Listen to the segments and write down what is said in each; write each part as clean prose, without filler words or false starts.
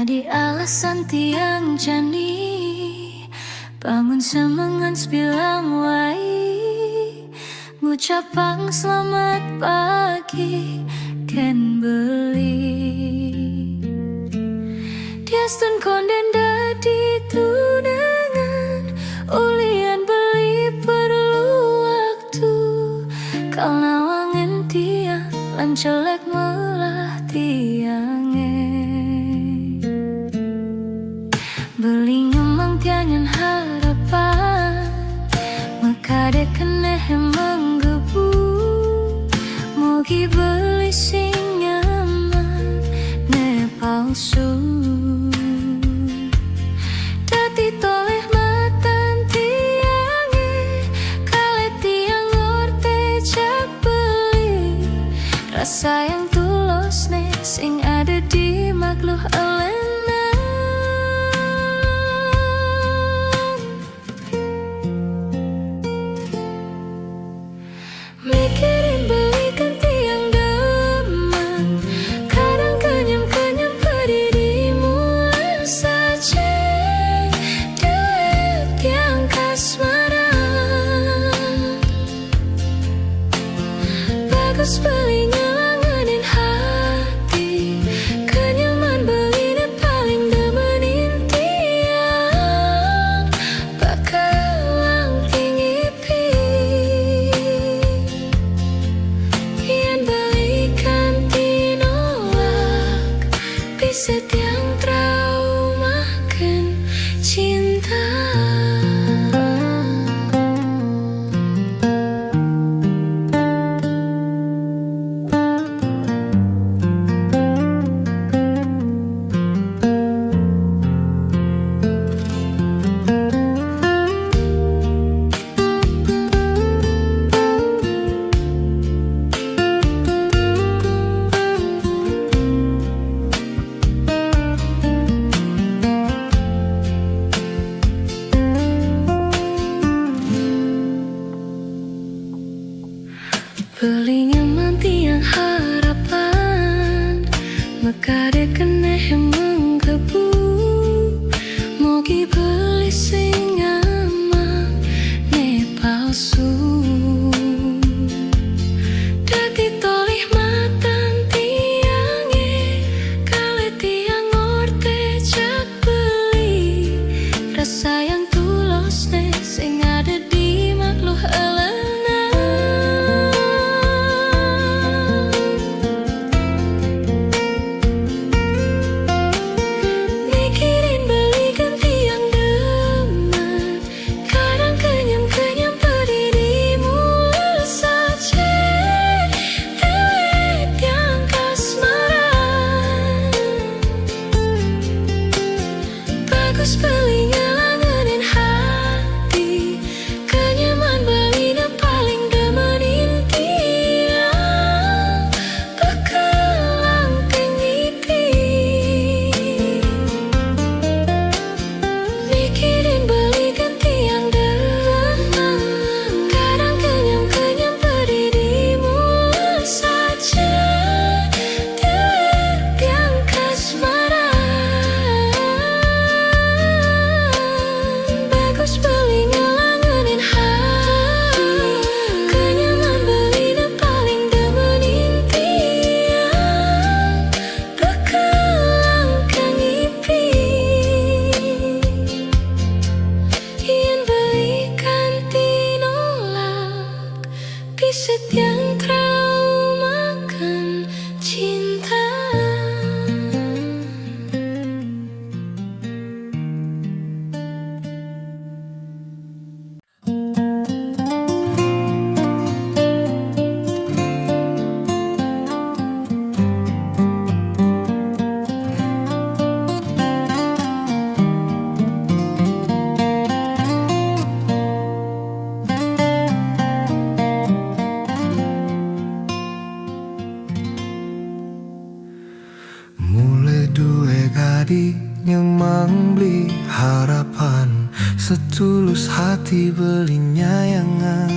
Jadi alasan tiang jani bangun semangat bilang wai, ngucapang selamat pagi ken beli. Dia stun konden dadi tunangan, ulian beli perlu waktu. Kalau wangen tiang lan jelek melah tiange. Beli nyemang tiangan harapan, maka dek kena menggebu. Mugi beli sing nyaman, ne palsu. Dati toleh matan tiange, kale tiang orte jak beli. Rasa yang tulus ne sing ada di makhluk elena. Mikirin belikan tiang demen, kadang kenyam-kenyam pedih dimulai saja. Duit yang kasmaran, bagus beli ngelanganin hati. Kenyaman belinya paling demenin tiang, bakal tinggi pi. Set yang traumakan cinta. Beli nyaman tiang harapan, maka dek kena menggebu. Mugi beli sing aman, ne palsu. Dati tolih matan tiange, kale tiang orte jak beli. Rasa yang tulus ne sing ada di makhluk elena. Bagus beli ngelanganin hati, kenyaman belinya paling demenin tiang, bakal tinggi pi. Mikirin belikan tiang demen, kadang kenyam-kenyam pedih dimulai saja. Duit yang kasmaran, bagus beli ngelanganin hati. Kenyaman belinya paling demenin tiang, bakal kangipi. Yen belikan tinolak, piset yang traumakan cinta. Mulai dua gadi yang membeli harapan, setulus hati beli nyayangan.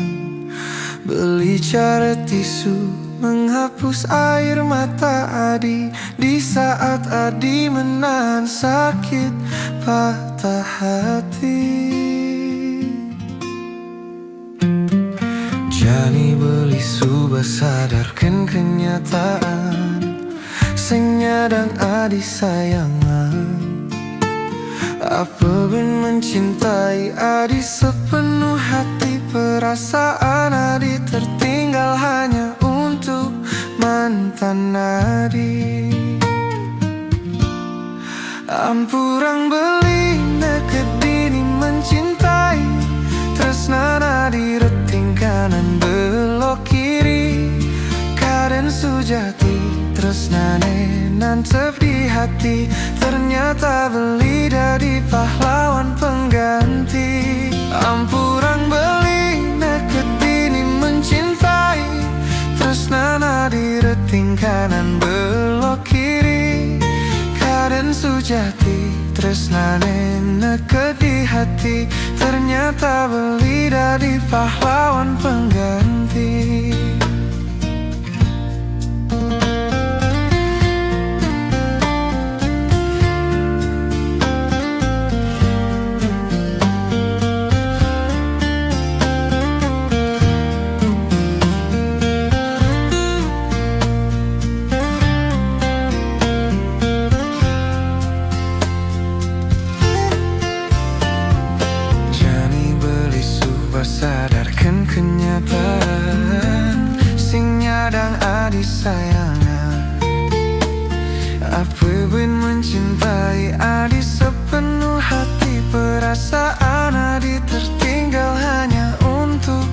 Beli cara tisu menghapus air mata Adi di saat Adi menahan sakit patah hati. Jani beli subah sadarkan kenyataan, sing nyadang Adi sayangan. Apa ben mencintai Adi sepenuh hati, perasaan Adi tertinggal hanya untuk mantan Adi. Ampurang beli nekedini mencintai, tresnan Adi reting kanan belok kiri. Kaden sujati tresnane nantep di hati, ternyata beli dari pahlawan pengganti. Ampurang beli nekedini mencintai, tresnan Adi reting kanan belok kiri. Kaden sujati tresnane neked di hati, ternyata beli dari pahlawan pengganti. Sadarkan kenyataan, sing nyadang Adi sayangan. Apa ben mencintai Adi sepenuh hati, perasaan Adi tertinggal hanya untuk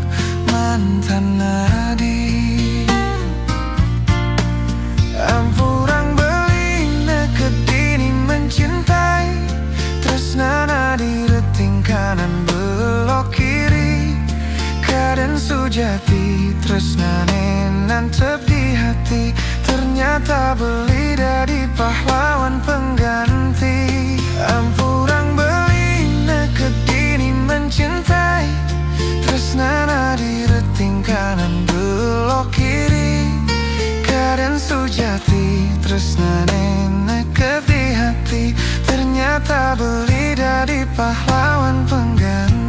mantan Adi. Ampurang beli nekedini mencintai, tresnan Adi reting kanan belok kiri. Kaden sujati tresnane nantep di hati, ternyata beli dari pahlawan pengganti. Ampurang beli nekedini mencintai, tresnan Adi reting kanan belok kiri. Kaden sujati tresnane neked di hati, ternyata beli dari pahlawan pengganti.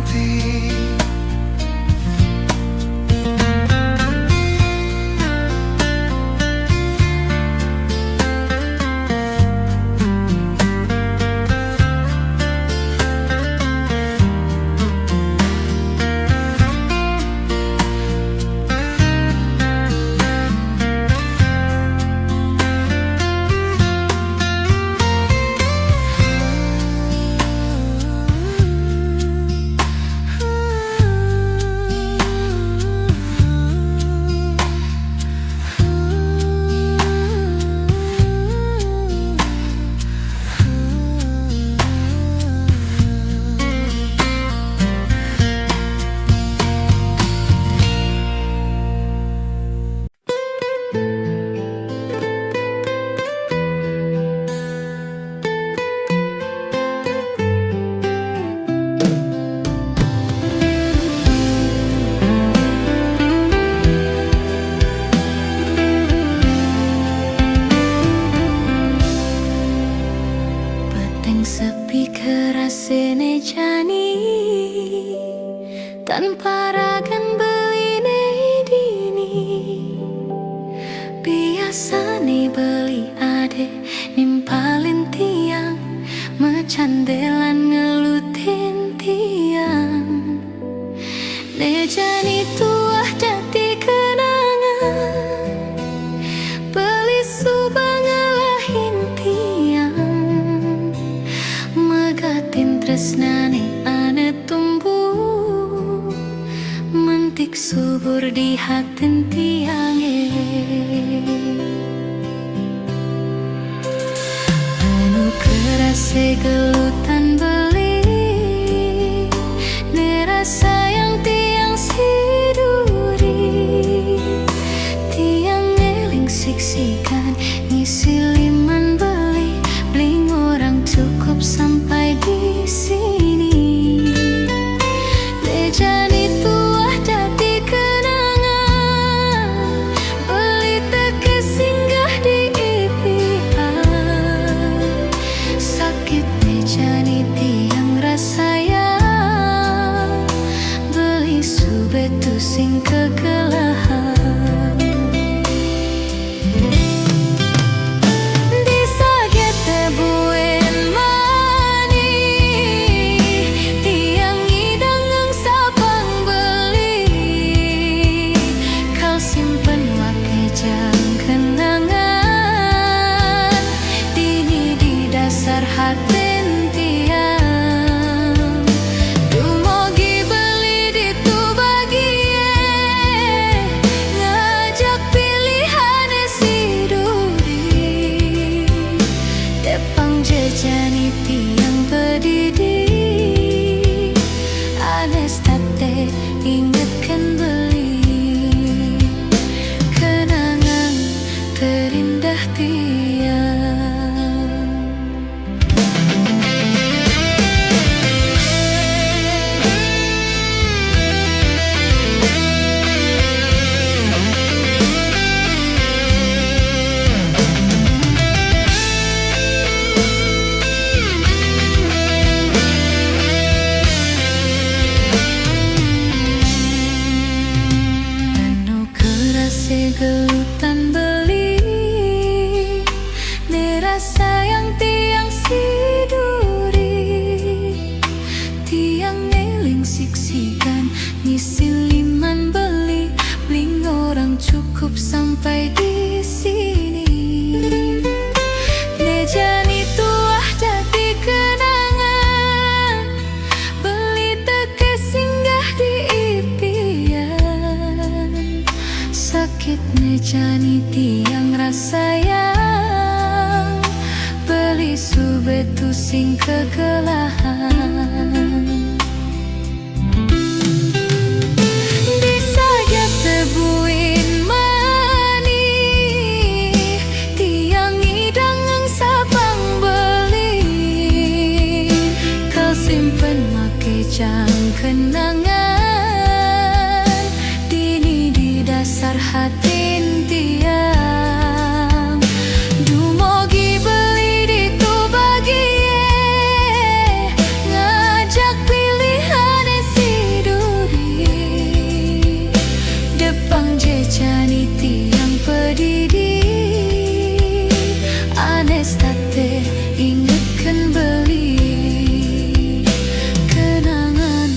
Sepi kerasene jani, tanpa ragan beline dini. Biasane beli ade nimpalin tiang, mecandelan ngelutin tiang. Ne jani tuah jati kenangan, beli subang ngelahin tiang. Megatin tresnane ane tumbuh, mentik subur di hatin tiange. Anu kerase gelutan beli, nerasa yang tiang siduri. Tiang ngeling siksikan ngisi liman beli, bling orang cukup sampai di sini. Lejani tuah jati kenangan, beli dasar hatin tiang. Dumogi beli ditu bagie, ngajak pilihan si duri. Depang jejani tiang pedidi, anes tate ingatkan beli. Kenangan terindah tiang. Gelutan beli nera sayang tiang si duri. Tiang ngeling siksikan ngisi liman beli, bling orang cukup sampai di sini. Nejani tuah jadi kenangan, beli teke singgah di impian. Sakit nejani tiang rasa yang beli subetu sing kegelahan. Disajak tebuin mani, tiang idang sabang beli. Kau simpen make jang kenangan, dini di dasar hatin tiang. Dumogi beli ditu bagie, ngajak pilihan si duri. Depang jejani tiang pedidi, anes tate ingatkan beli. Kenangan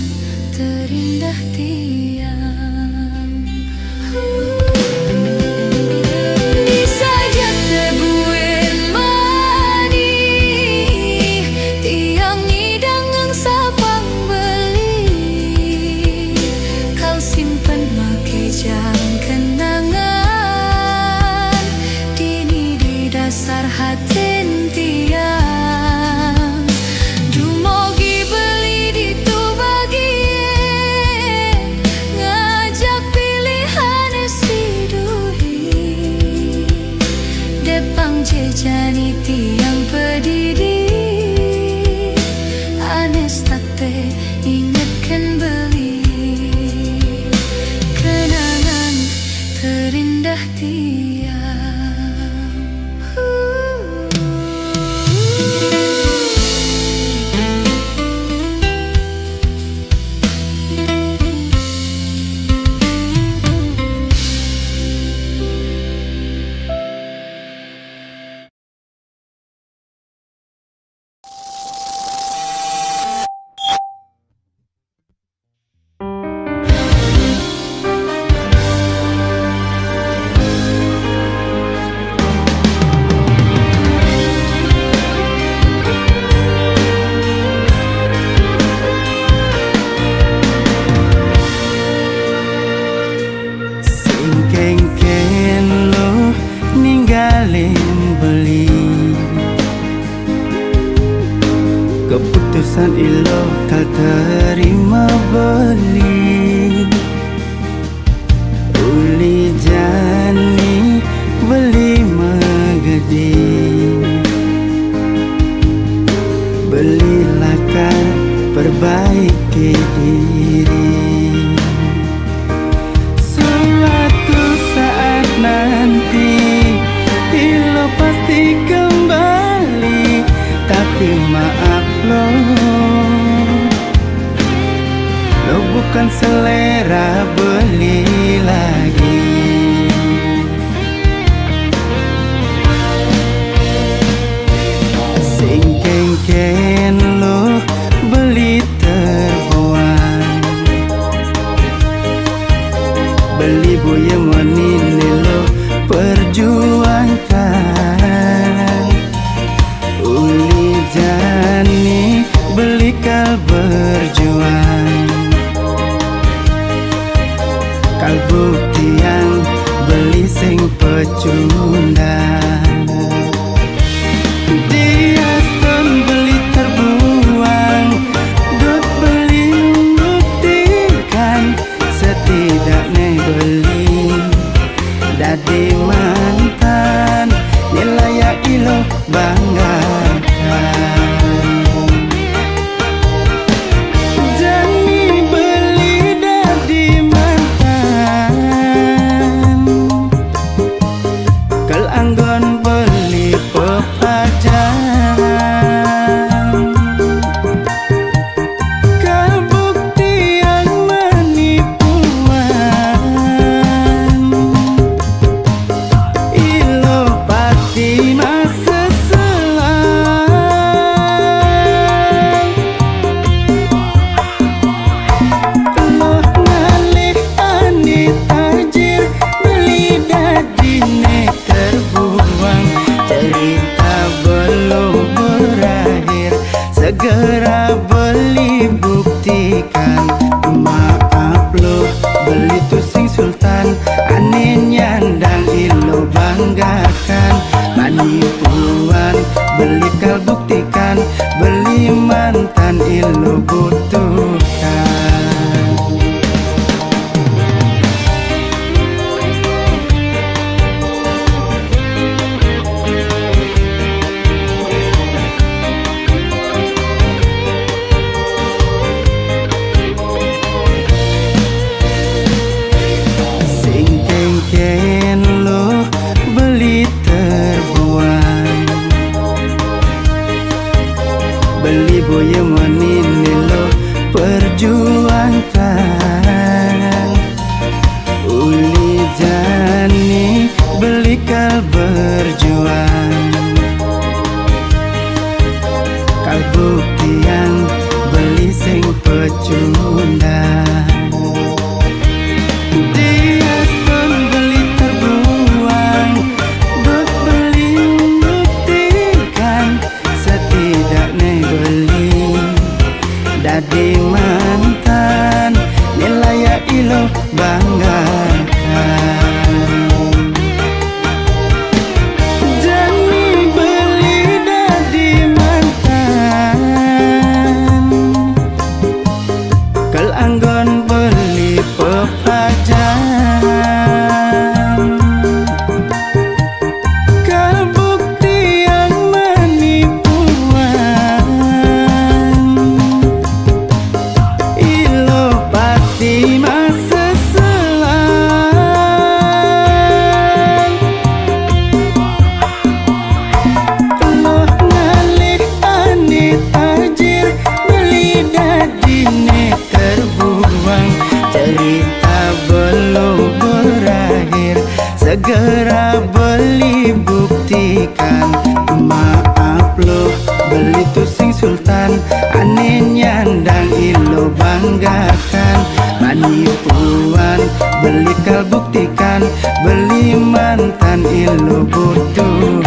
terindah tiang. Disajak tebuin mani, tiang idang sabang beli. Kau simpen make jang kenangan, dini di dasar hatin tiang. Dumogi beli ditu bagie, ngajak pilihan si duri. Depang jejani tiang pedidi, anes tate ingatkan beli. Kenangan terindah tiang. Kengken lo ninggalin beli, keputusan ilo kal terima beli. Uli jani beli megedi, belilah kar perbaiki diri. Nanti ilo pasti kembali, tapi maaf lo bukan selera beli lagi. Sing kengken lo beli terbuang, beli boya menini lo perjuangkan. Uli segera beli buktikan. Maaf lo beli tu sing sultan, ane nyandang ilo banggakan. Manipuan beli kal buktikan, beli mantan ilo butuhkan. Ken lo beli terbuang, beli boya monine lo perjuangkan. Uli jani beli kal berjuang, kal buktian beli sing pecundang. Di mantan nilai ilo banggakan. Jani beli dadi mantan, kel anggon beli pepajan, kal bukti yang menipuan. Di masa selang lo ngalih ane tajir, beli dadine terbuang. Cerita belum berakhir, segera beli buktikan. Maaf lo beli tu sing sultan, ane nyandang ilo banggakan. Manipuan beli kal buktikan, beli mantan ilo butuhkan.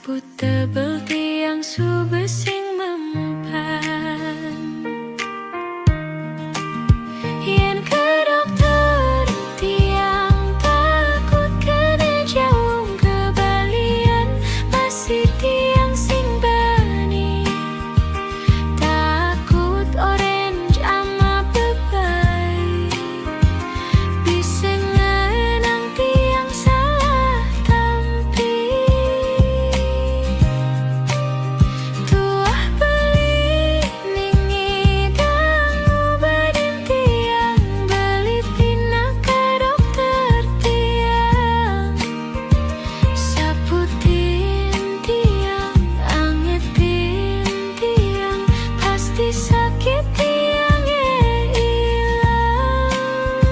Sapu tebel tiang subesing mempan, yen ke dokter tiang takut kena jauh kebalian, masih tiang sing bani takut orange ama bebai, bisa ngenang tiang salah tampi. Tuah beli ning idang obatin tiang, beli pina ke dokter tiang, saputin tiang, angetin tiang, pasti sakit tiang ilang.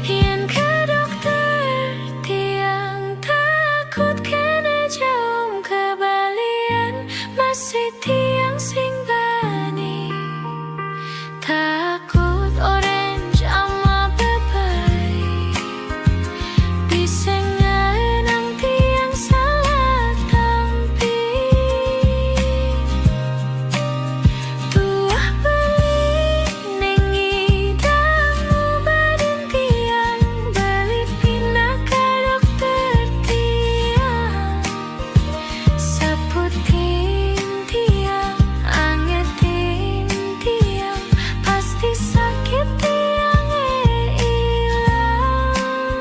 Yen ke dokter tiang takut kena jauh kebalian, masih tiang sing bani takut orange ama bebai, bisa ngenang tiang salah tampi. Tuah beli ning idang obatin tiang, beli pina ke dokter tiang, saputin tiang, angetin tiang, pasti sakit tiang ilang.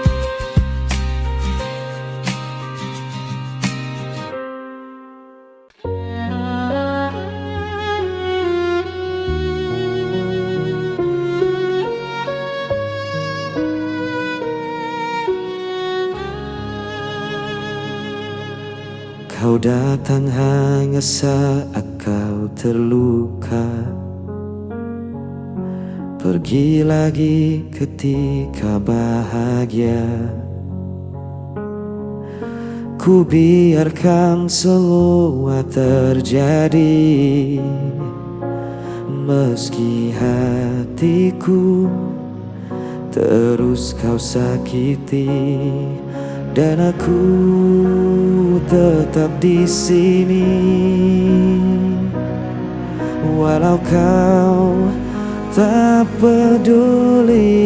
Kau datang hanya saat kau terluka, pergi lagi ketika bahagia. Ku biarkan semua terjadi, meski hatiku terus kau sakiti, dan aku tetap di sini. Walau kau tak peduli,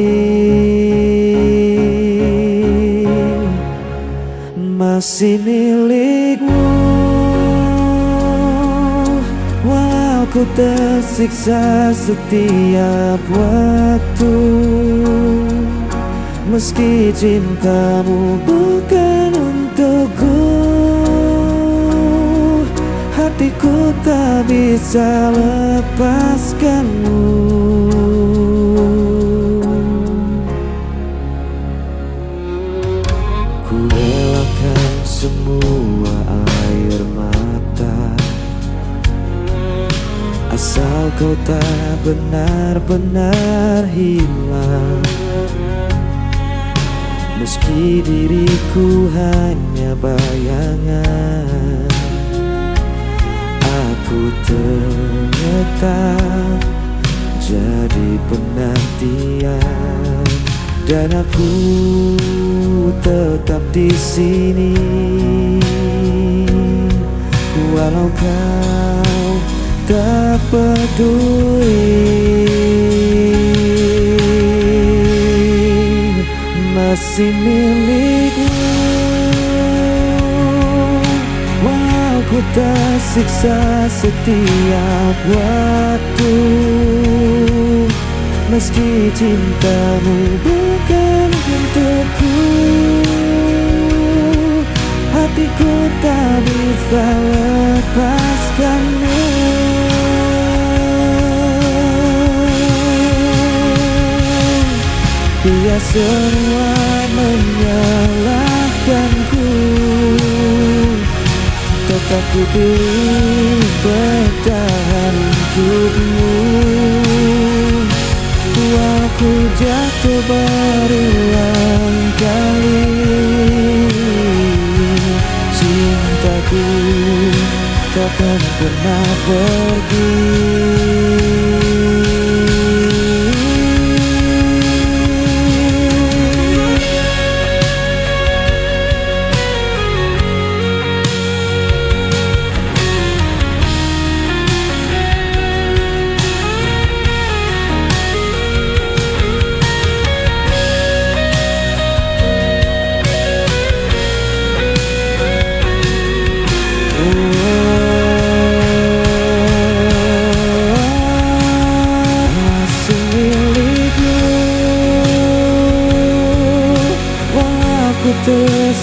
masih milikmu. Walau ku tersiksa setiap waktu, meski cintamu bukan untukku, hatiku tak bisa lepaskanmu. Ku relakan semua air mata, asal kau tak benar-benar hilang. Meski diriku hanya bayangan, aku tetap jadi penantian, dan aku tetap di sini. Walau kau tak peduli, masih milikmu. Walau ku tersiksa setiap waktu, meski cintamu bukan untukku, hatiku tak bisa lepaskanmu. Biar semua menyalahkanku, tetap ku pilih bertahan untukmu. Walau jatuh berulang kali, cintaku takkan pernah pergi.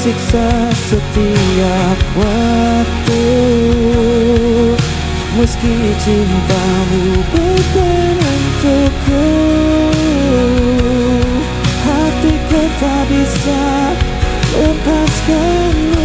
tersiksa setiap waktu. Meski cintamu bukan untukku, hatiku tak bisa lepaskanmu.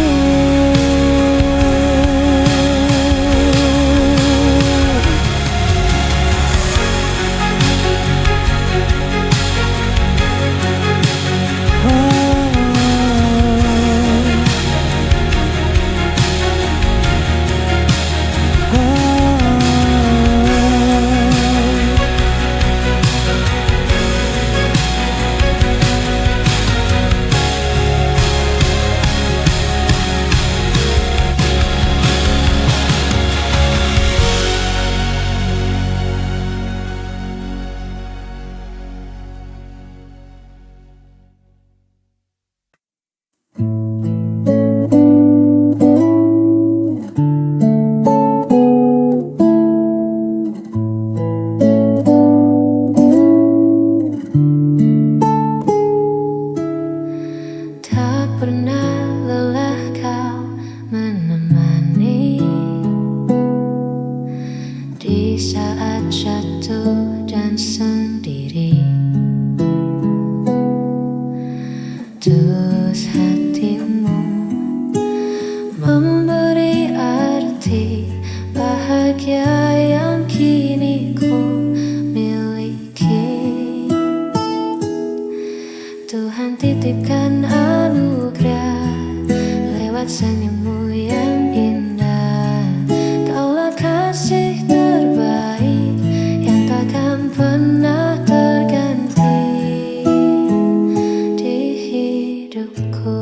Tak pernah lelah kau menemani di saat jatuh dan sendiri. Terus hatimu memberi arti bahagia yang kini ku miliki. Tuhan titipkan anugerah lewat senyummu yang indah. Kaulah kasih terbaik yang takkan pernah terganti di hidupku.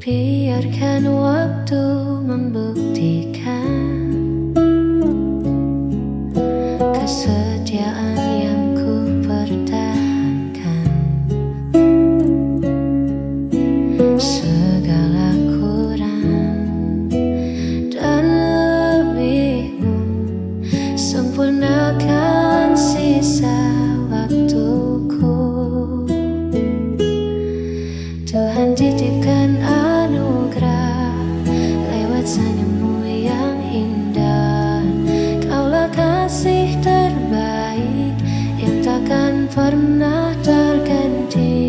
Biarkan waktu membuktikan kesetiaan yang ku pertahankan. Segala kurang dan lebihmu, sempurnakan sisa waktuku. Tuhan titipkan anugerah lewat senyummu yang indah. Kaulah kasih terbaik yang takkan pernah terganti.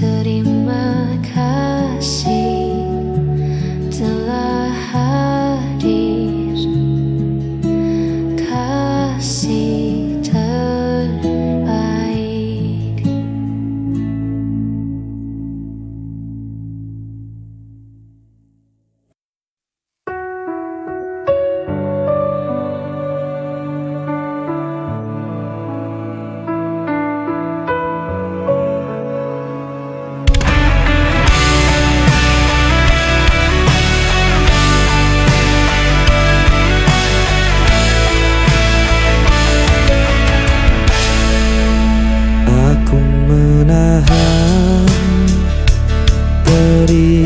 Terima kasih telah hadir, kasih terbaik. Aku menahan diri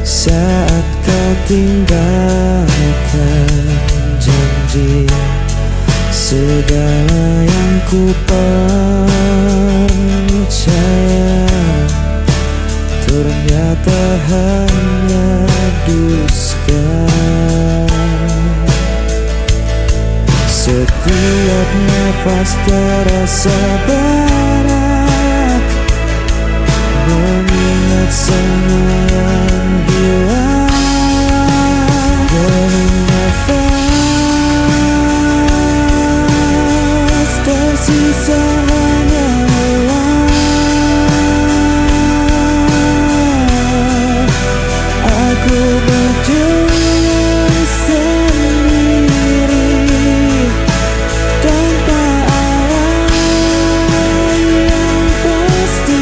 saat kau tinggalkan janji. Segala yang ku percaya ternyata hanya dusta. Setiap nafas terasa berat, mengingat semua yang hilang. Demi nafas tersisa hanya lelah. Aku berjuang sendiri tanpa arah yang pasti.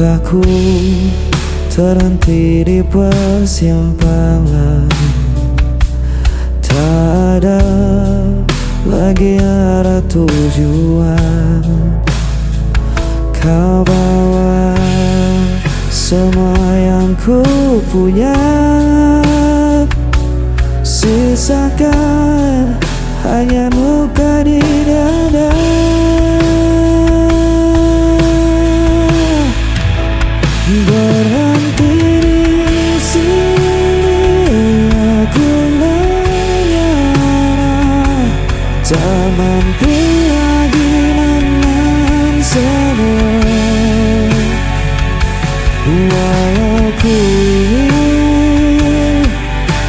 Langkahku terhenti di persimpangan, tak ada lagi arah tujuan. Kau bawa semua yang ku punya, sisakan hanya luka di dada. Berhenti di sini aku menyerah, tak mampu lagi menahan semua. Walau ku ingin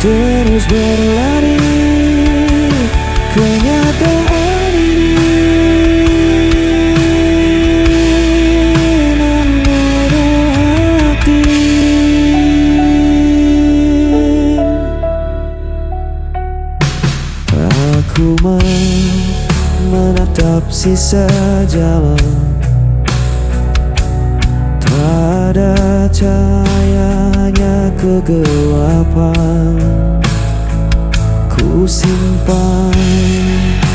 terus berlari, kenyataan ini membunuh hati. Aku menatap sisa jalan, tak ada cahayanya kegelapan. Ku simpan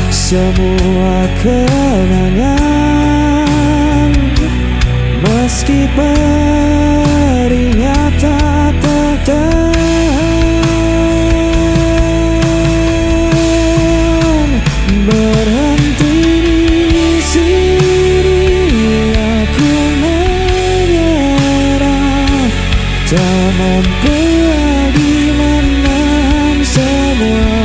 semua kenangan, meski perihnya tak tertahan. Berhenti di sini aku menyerah, tak mampu lagi menahan semua.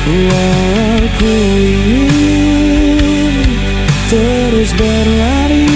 Walau ku ingin terus berlari,